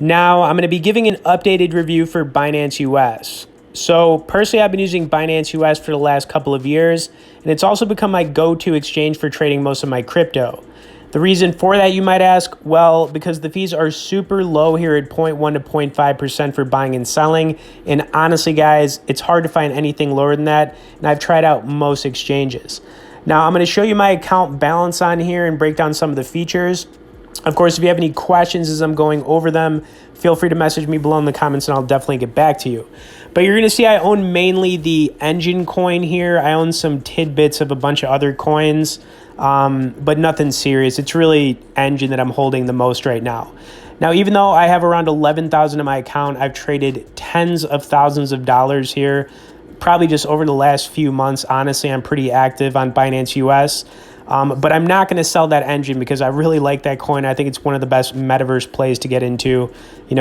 Now, I'm going to be giving an updated review for Binance US. So, personally, I've been using Binance US for the last couple of years, and it's also become my go-to exchange for trading most of my crypto. The reason for that, you might ask, well, because the fees are super low here at 0.1 to 0.5% for buying and selling. And honestly, guys, it's hard to find anything lower than that, and I've tried out most exchanges. Now, I'm going to show you my account balance on here and break down some of the features. Of course, if you have any questions as I'm going over them, feel free to message me below in the comments and I'll definitely get back to you. But you're going to see I own mainly the Enjin coin here. I own some tidbits of a bunch of other coins, but nothing serious. It's really Enjin that I'm holding the most right now. Now, even though I have around 11,000 in my account, I've traded tens of thousands of dollars here, probably just over the last few months. Honestly, I'm pretty active on Binance US. But I'm not going to sell that Enjin because I really like that coin. I think it's one of the best metaverse plays to get into,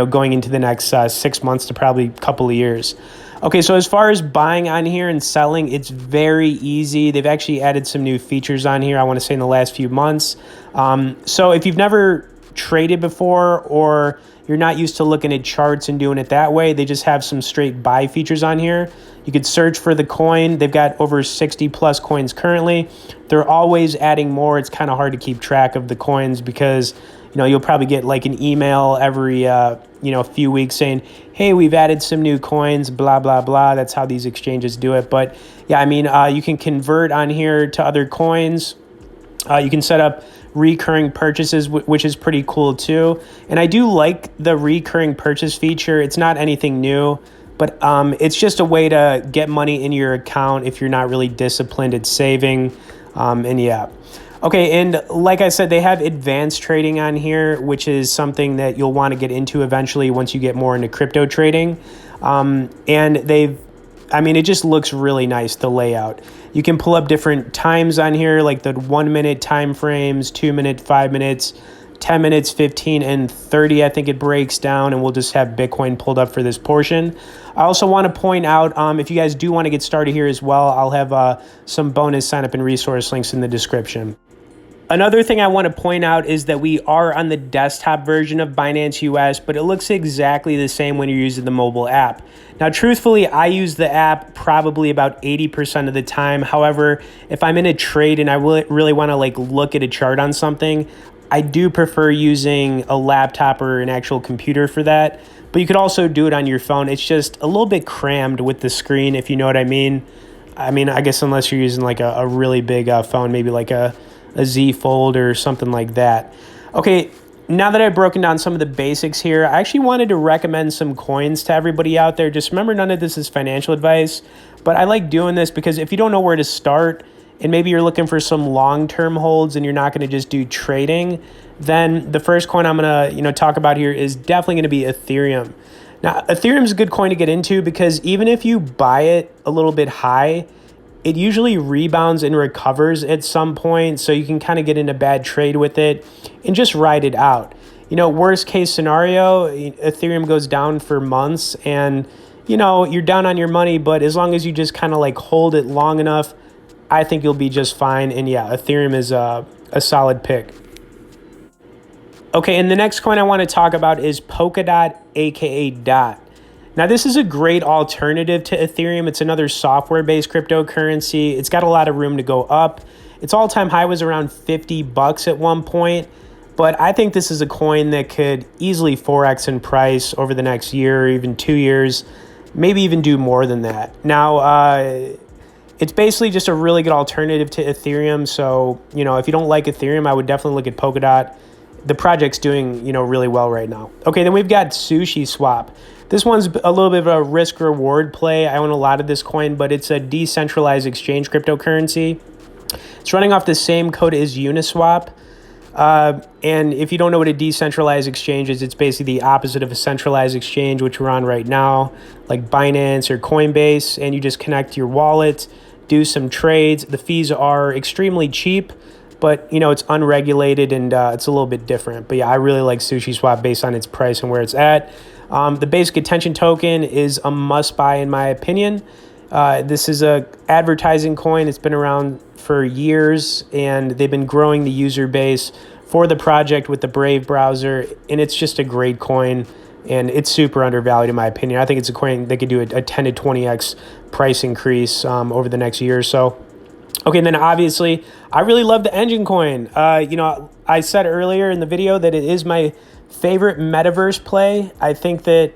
going into the next 6 months to probably a couple of years. Okay, so as far as buying on here and selling, it's very easy. They've actually added some new features on here, I want to say in the last few months. So if you've never traded before or you're not used to looking at charts and doing it that way, they just have some straight buy features on here. You could search for the coin. They've got over 60 plus coins currently. They're always adding more. It's kind of hard to keep track of the coins because, you'll probably get like an email every, few weeks saying, hey, we've added some new coins, blah, blah, blah. That's how these exchanges do it. But yeah, you can convert on here to other coins. You can set up recurring purchases, which is pretty cool too. And I do like the recurring purchase feature. It's not anything new, but it's just a way to get money in your account if you're not really disciplined at saving. And yeah. Okay, and like I said, they have advanced trading on here, which is something that you'll want to get into eventually once you get more into crypto trading. And it just looks really nice, the layout. You can pull up different times on here, like the 1 minute time frames, 2 minute, 5 minutes, 10 minutes, 15, and 30, I think it breaks down, and we'll just have Bitcoin pulled up for this portion. I also want to point out, if you guys do want to get started here as well, I'll have some bonus sign up and resource links in the description. Another thing I want to point out is that we are on the desktop version of Binance US, but it looks exactly the same when you're using the mobile app. Now, truthfully, I use the app probably about 80% of the time. However, if I'm in a trade and I really want to look at a chart on something, I do prefer using a laptop or an actual computer for that. But you could also do it on your phone. It's just a little bit crammed with the screen, if you know what I mean. I guess unless you're using a really big phone, maybe like a Z Fold or something like that. Okay, now that I've broken down some of the basics here, I actually wanted to recommend some coins to everybody out there. Just remember, none of this is financial advice, but I like doing this because if you don't know where to start and maybe you're looking for some long-term holds and you're not going to just do trading, then the first coin I'm going to talk about here is definitely going to be Ethereum. Now, Ethereum is a good coin to get into because even if you buy it a little bit high, it usually rebounds and recovers at some point, so you can kind of get in a bad trade with it and just ride it out. Worst case scenario, Ethereum goes down for months and, you're down on your money, but as long as you just kind of hold it long enough, I think you'll be just fine. And yeah, Ethereum is a solid pick. Okay, and the next coin I want to talk about is Polkadot, aka DOT. Now, this is a great alternative to Ethereum. It's another software-based cryptocurrency. It's got a lot of room to go up. Its all-time high was around $50 at one point, but I think this is a coin that could easily 4x in price over the next year or even 2 years, maybe even do more than that. Now, it's basically just a really good alternative to Ethereum. So, if you don't like Ethereum, I would definitely look at Polkadot. The project's doing, really well right now. Okay, then we've got SushiSwap. This one's a little bit of a risk-reward play. I own a lot of this coin, but it's a decentralized exchange cryptocurrency. It's running off the same code as Uniswap. And if you don't know what a decentralized exchange is, it's basically the opposite of a centralized exchange, which we're on right now, like Binance or Coinbase, and you just connect your wallet, do some trades. The fees are extremely cheap, but it's unregulated and it's a little bit different. But yeah, I really like SushiSwap based on its price and where it's at. The basic attention token is a must buy in my opinion. This is a advertising coin. It's been around for years and they've been growing the user base for the project with the Brave browser, and it's just a great coin. and it's super undervalued in my opinion. I think it's a coin that could do a 10 to 20x price increase over the next year or so. Okay, and then obviously, I really love the Enjin coin. I said earlier in the video that it is my favorite metaverse play. I think that,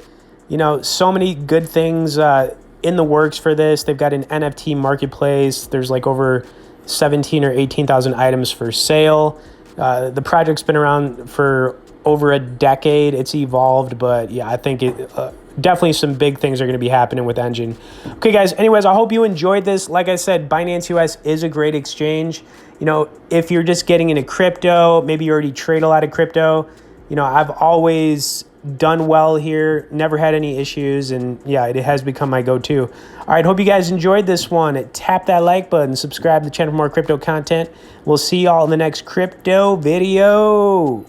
so many good things in the works for this. They've got an NFT marketplace. There's like over 17 or 18,000 items for sale. The project's been around for over a decade. It's evolved, but yeah, I think it definitely some big things are going to be happening with Enjin. Okay, guys, anyways, I hope you enjoyed this. Like I said, Binance US is a great exchange. If you're just getting into crypto, maybe you already trade a lot of crypto, I've always done well here, never had any issues, and yeah, it has become my go-to. All right, hope you guys enjoyed this one. Tap that like button, subscribe to the channel for more crypto content. We'll see y'all in the next crypto video.